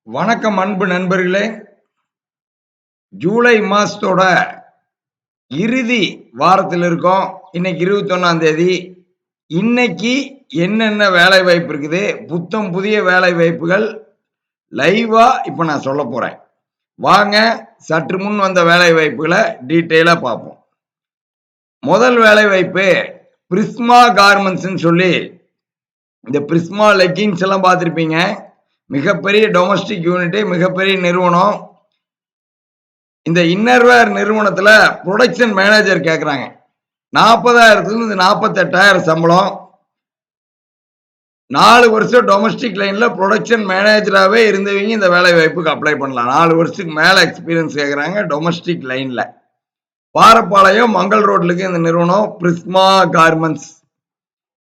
வணக்கம் அன்பு நண்பர்களே. ஜூலை மாசத்தோட இறுதி வாரத்தில் இருக்கோம். இன்னைக்கு 21ஆம் தேதி. இன்னைக்கு என்னென்ன வேலை வாய்ப்பு இருக்குது, புத்தம் புதிய வேலை வாய்ப்புகள் லைவா இப்ப நான் சொல்ல போறேன். வாங்க சற்று முன் வந்த வேலை வாய்ப்புகளை டீட்டெயிலா பார்ப்போம். முதல் வேலை வாய்ப்பு பிரிஸ்மா கார்மெண்ட்ஸ் சொல்லி, இந்த பிரிஸ்மா லெக்கிங்ஸ் எல்லாம் பார்த்திருப்பீங்க. மிகப்பெரிய டொமஸ்டிக் யூனிட், மிகப்பெரிய நிறுவனம். இந்த இன்னர்வேர் நிறுவனத்துல ப்ரொடக்ஷன் மேனேஜர் கேட்கறாங்க. 40,000 48,000 சம்பளம். 4 வருஷம் டொமஸ்டிக் லைன்ல ப்ரொடக்ஷன் மேனேஜராகவே இருந்தவங்க இந்த வேலை வாய்ப்புக்கு அப்ளை பண்ணலாம். 4 வருஷத்துக்கு மேல எக்ஸ்பீரியன்ஸ் கேட்கறாங்க டொமஸ்டிக் லைன்ல. பாரப்பாளையம் மங்கள் ரோட்ல இருக்கு இந்த நிறுவனம் பிரிஸ்மா கார்மெண்ட்ஸ்.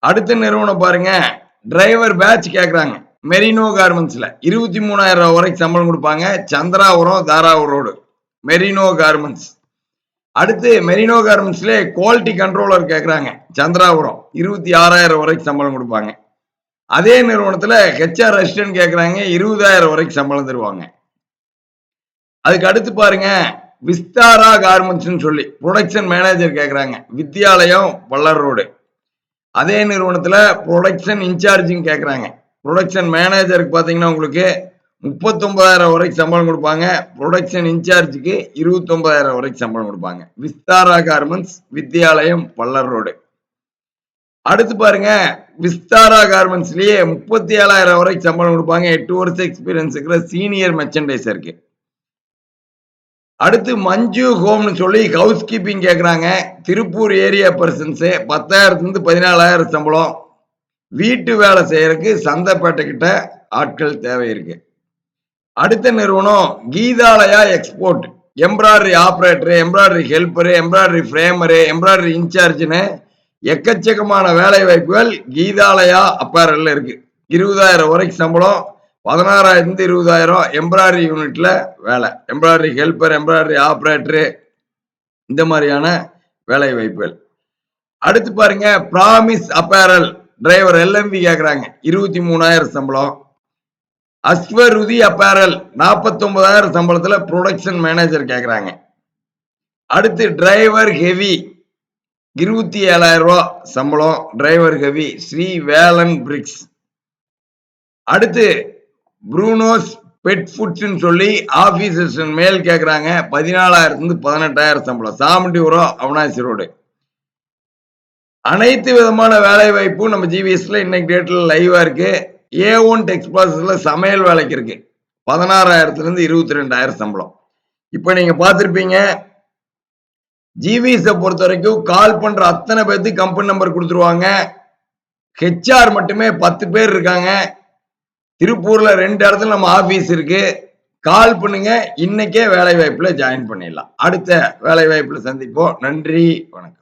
அடுத்த நிறுவனம் பாருங்க, டிரைவர் பேட்ச் கேட்கறாங்க. மெரினோ கார்மெண்ட்ஸ்ல 23,000 ரூபாய் வரைக்கும் சம்பளம் கொடுப்பாங்க. Chandrapuram Tharavur road Marino garments. அடுத்து மெரினோ கார்மெண்ட்ஸ்ல குவாலிட்டி கண்ட்ரோலர் கேட்கறாங்க. சந்திராபுரம் 26,000 வரைக்கும் சம்பளம் கொடுப்பாங்க. அதே நிறுவனத்துல ஹெச்ஆர் அசிஸ்டன்ட் கேட்கறாங்க. 20,000 வரைக்கும் சம்பளம் தருவாங்க. அதுக்கு அடுத்து பாருங்க, விஸ்தாரா கார்மெண்ட்ஸ் சொல்லி ப்ரொடக்ஷன் மேனேஜர் கேட்கறாங்க. வித்யாலயம் வள்ளர் ரோடு. அதே நிறுவனத்துல ப்ரொடக்ஷன் இன்சார்ஜிங் கேட்கறாங்க. ப்ரொடக்ஷன் மேனேஜருக்கு பாத்தீங்கன்னா உங்களுக்கு 39,000 வரைக்கும் சம்பளம் கொடுப்பாங்க. ப்ரொடக்ஷன் இன்சார்ஜுக்கு 29,000 வரைக்கும் சம்பளம் கொடுப்பாங்க. Vistara garments, Vidyalayam Vallar road. அடுத்து பாருங்க, விஸ்தாரா கார்மெண்ட்ஸ்லயே 37,000 வரைக்கும் சம்பளம் கொடுப்பாங்க. 8 வருஷம் எக்ஸ்பீரியன்ஸ் இருக்கிற சீனியர் மெர்ச்சன்டைசருக்கு. அடுத்து மஞ்சு ஹோம்னு சொல்லி ஹவுஸ் கீப்பிங் கேட்கறாங்க. திருப்பூர் ஏரியா பர்சன்ஸ் 10,000 14,000 சம்பளம். வீட்டு வேலை செய்யறதுக்கு சந்தைப்பேட்டை கிட்ட ஆட்கள் தேவை இருக்கு. அடுத்த நிறுவனம் Geethalaya export. Embroidery operator, embroidery helper, embroidery framer, embroidery இன்சார்ஜ்னு எக்கச்சக்கமான வேலை வாய்ப்புகள் கீதாலயா அப்பேரல்ல இருக்கு. 20,000 வரைக்கும் சம்பளம். 16,000 20,000 எம்ப்ராய்டரி யூனிட்ல வேலை. எம்ப்ராய்டரி ஹெல்பர், எம்ப்ராய்டரி ஆபரேட்டர், இந்த மாதிரியான வேலை வாய்ப்புகள். அடுத்து பாருங்க, பிராமிஸ் அப்பேரல் டிரைவர் எல்எம்பி கேட்கறாங்க. 23,000 சம்பளம். அஸ்வருதி அப்பேரல் 49,000 சம்பளத்துல ப்ரொடக்ஷன் மேனேஜர் கேட்கறாங்க. அடுத்து டிரைவர் ஹெவி 27,000 ரூபாய் சம்பளம். Driver heavy Sri Velan bricks. அடுத்து ப்ரூனோஸ் பெட் ஃபுட்ஸ் சொல்லி ஆபீசர்ஸ் மேல் கேட்கறாங்க. 14,000 18,000 சம்பளம். சாமண்டிபுரம் அவினாசி ரோடு. அனைத்து விதமான வேலை வாய்ப்பும் நம்ம ஜிவிஎஸ்ல இன்னைக்கு டேட்ல லைவா இருக்கு. A1 டெக்ஸ்பாஸ்ல சமையல் வேலைக்கு இருக்கு. 16,000 22,000 சம்பளம். இப்ப நீங்க பார்த்திருப்பீங்க, ஜிவிஎஸ் பொறுத்த வரைக்கும் கால் பண்ற அத்தனை பேருக்கு கம்பெனி நம்பர் கொடுத்துருவாங்க. ஹெச்ஆர் மட்டுமே 10 பேர் இருக்காங்க. திருப்பூர்ல 2 இடத்துல நம்ம ஆபீஸ் இருக்கு. கால் பண்ணுங்க, இன்னைக்கே வேலை வாய்ப்புல ஜாயின் பண்ணிடலாம். அடுத்த வேலை வாய்ப்புல சந்திப்போம். நன்றி, வணக்கம்.